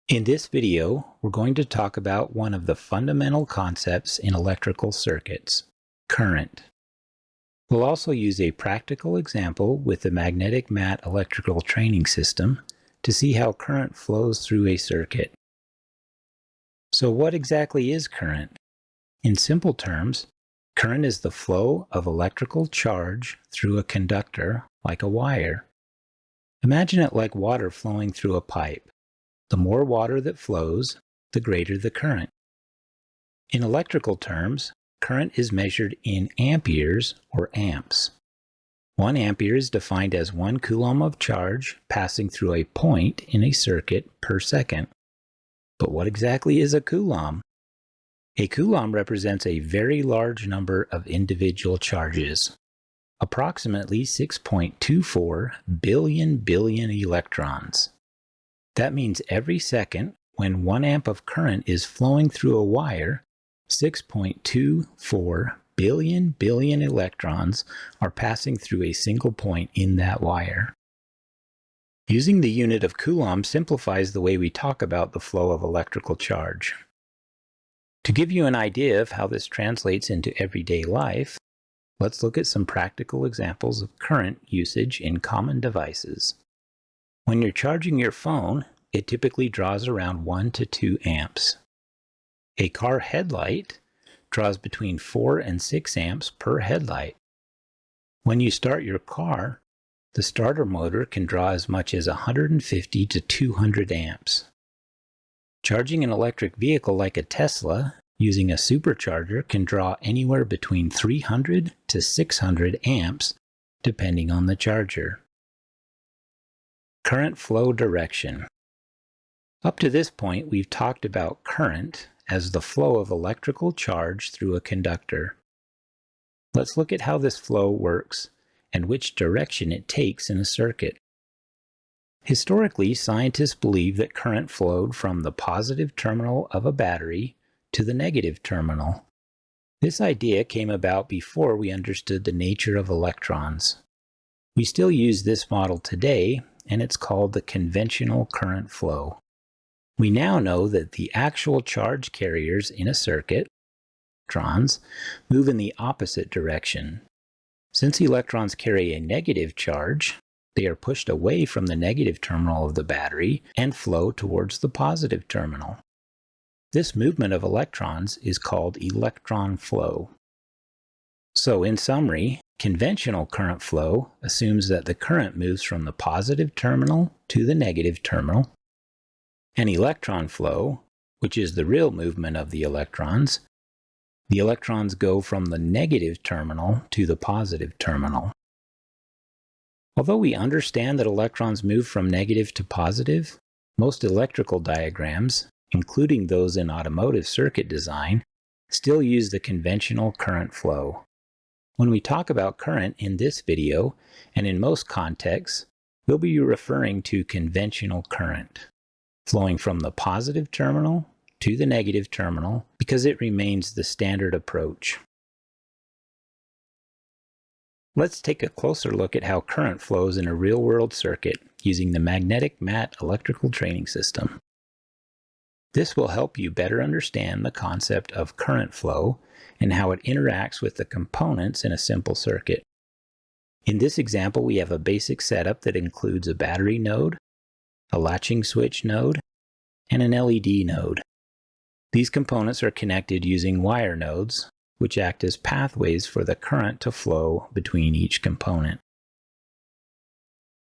In this video, we're going to talk about one of the fundamental concepts in electrical circuits, current. We'll also use a practical example with the magnetic mat electrical training system to see how current flows through a circuit. So what exactly is current? In simple terms, current is the flow of electrical charge through a conductor like a wire. Imagine it like water flowing through a pipe. The more water that flows, the greater the current. In electrical terms, current is measured in amperes or amps. 1 ampere is defined as 1 coulomb of charge passing through a point in a circuit per second. But what exactly is a coulomb? A coulomb represents a very large number of individual charges, approximately 6.24 billion electrons. That means every second, when 1 amp of current is flowing through a wire, 6.24 billion electrons are passing through a single point in that wire. Using the unit of coulomb simplifies the way we talk about the flow of electrical charge. To give you an idea of how this translates into everyday life, let's look at some practical examples of current usage in common devices. When you're charging your phone, it typically draws around 1 to 2 amps. A car headlight draws between 4 and 6 amps per headlight. When you start your car, the starter motor can draw as much as 150 to 200 amps. Charging an electric vehicle like a Tesla using a supercharger can draw anywhere between 300 to 600 amps depending on the charger. Current flow direction. Up to this point, we've talked about current as the flow of electrical charge through a conductor. Let's look at how this flow works and which direction it takes in a circuit. Historically, scientists believe that current flowed from the positive terminal of a battery to the negative terminal. This idea came about before we understood the nature of electrons. We still use this model today, and it's called the conventional current flow. We now know that the actual charge carriers in a circuit, electrons, move in the opposite direction. Since electrons carry a negative charge, they are pushed away from the negative terminal of the battery and flow towards the positive terminal. This movement of electrons is called electron flow. So in summary, conventional current flow assumes that the current moves from the positive terminal to the negative terminal, and electron flow, which is the real movement of the electrons go from the negative terminal to the positive terminal. Although we understand that electrons move from negative to positive, most electrical diagrams, including those in automotive circuit design, still use the conventional current flow. When we talk about current in this video, and in most contexts, we'll be referring to conventional current, flowing from the positive terminal to the negative terminal because it remains the standard approach. Let's take a closer look at how current flows in a real-world circuit using the magnetic mat electrical training system. This will help you better understand the concept of current flow and how it interacts with the components in a simple circuit. In this example, we have a basic setup that includes a battery node, a latching switch node, and an LED node. These components are connected using wire nodes, which act as pathways for the current to flow between each component.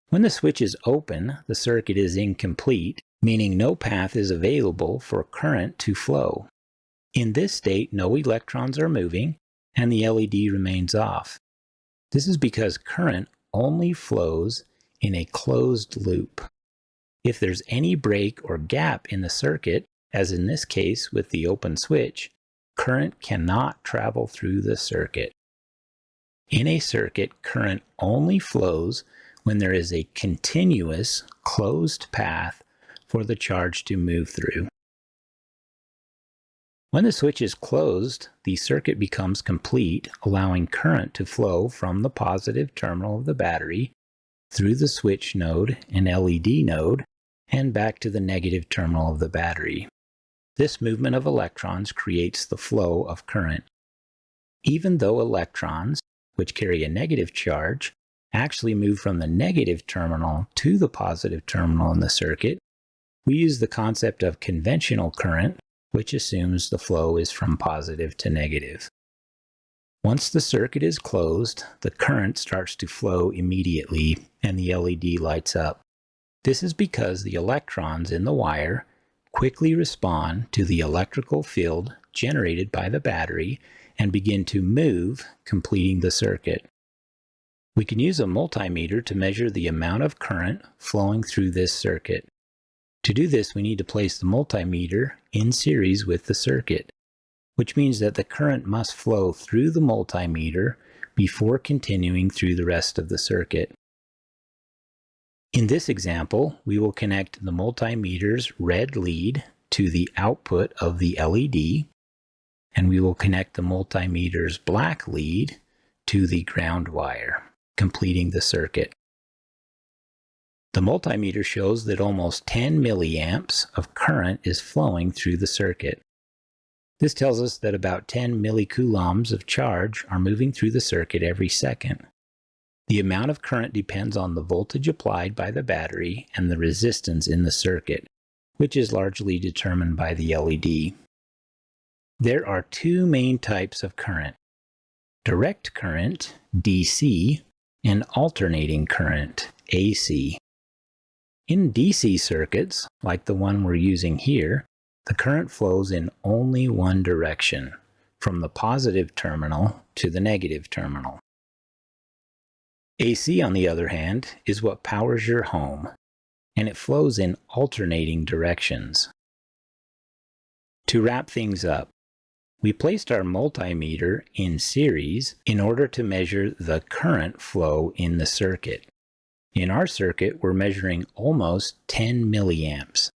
When the switch is open, the circuit is incomplete, meaning no path is available for current to flow. In this state, no electrons are moving, and the LED remains off. This is because current only flows in a closed loop. If there's any break or gap in the circuit, as in this case with the open switch, current cannot travel through the circuit. In a circuit, current only flows when there is a continuous closed path for the charge to move through. When the switch is closed, the circuit becomes complete, allowing current to flow from the positive terminal of the battery through the switch node and LED node and back to the negative terminal of the battery. This movement of electrons creates the flow of current. Even though electrons, which carry a negative charge, actually move from the negative terminal to the positive terminal in the circuit, we use the concept of conventional current, which assumes the flow is from positive to negative. Once the circuit is closed, the current starts to flow immediately and the LED lights up. This is because the electrons in the wire quickly respond to the electrical field generated by the battery and begin to move, completing the circuit. We can use a multimeter to measure the amount of current flowing through this circuit. To do this, we need to place the multimeter in series with the circuit, which means that the current must flow through the multimeter before continuing through the rest of the circuit. In this example, we will connect the multimeter's red lead to the output of the LED, and we will connect the multimeter's black lead to the ground wire, completing the circuit. The multimeter shows that almost 10 milliamps of current is flowing through the circuit. This tells us that about 10 millicoulombs of charge are moving through the circuit every second. The amount of current depends on the voltage applied by the battery and the resistance in the circuit, which is largely determined by the LED. There are two main types of current: direct current, DC, and alternating current, AC. In DC circuits, like the one we're using here, the current flows in only one direction, from the positive terminal to the negative terminal. AC, on the other hand, is what powers your home, and it flows in alternating directions. To wrap things up, we placed our multimeter in series in order to measure the current flow in the circuit. In our circuit, we're measuring almost 10 milliamps,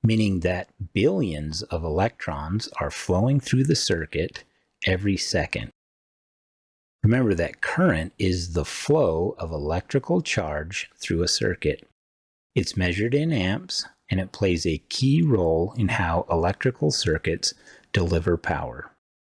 meaning that billions of electrons are flowing through the circuit every second. Remember that current is the flow of electrical charge through a circuit. It's measured in amps, and it plays a key role in how electrical circuits deliver power.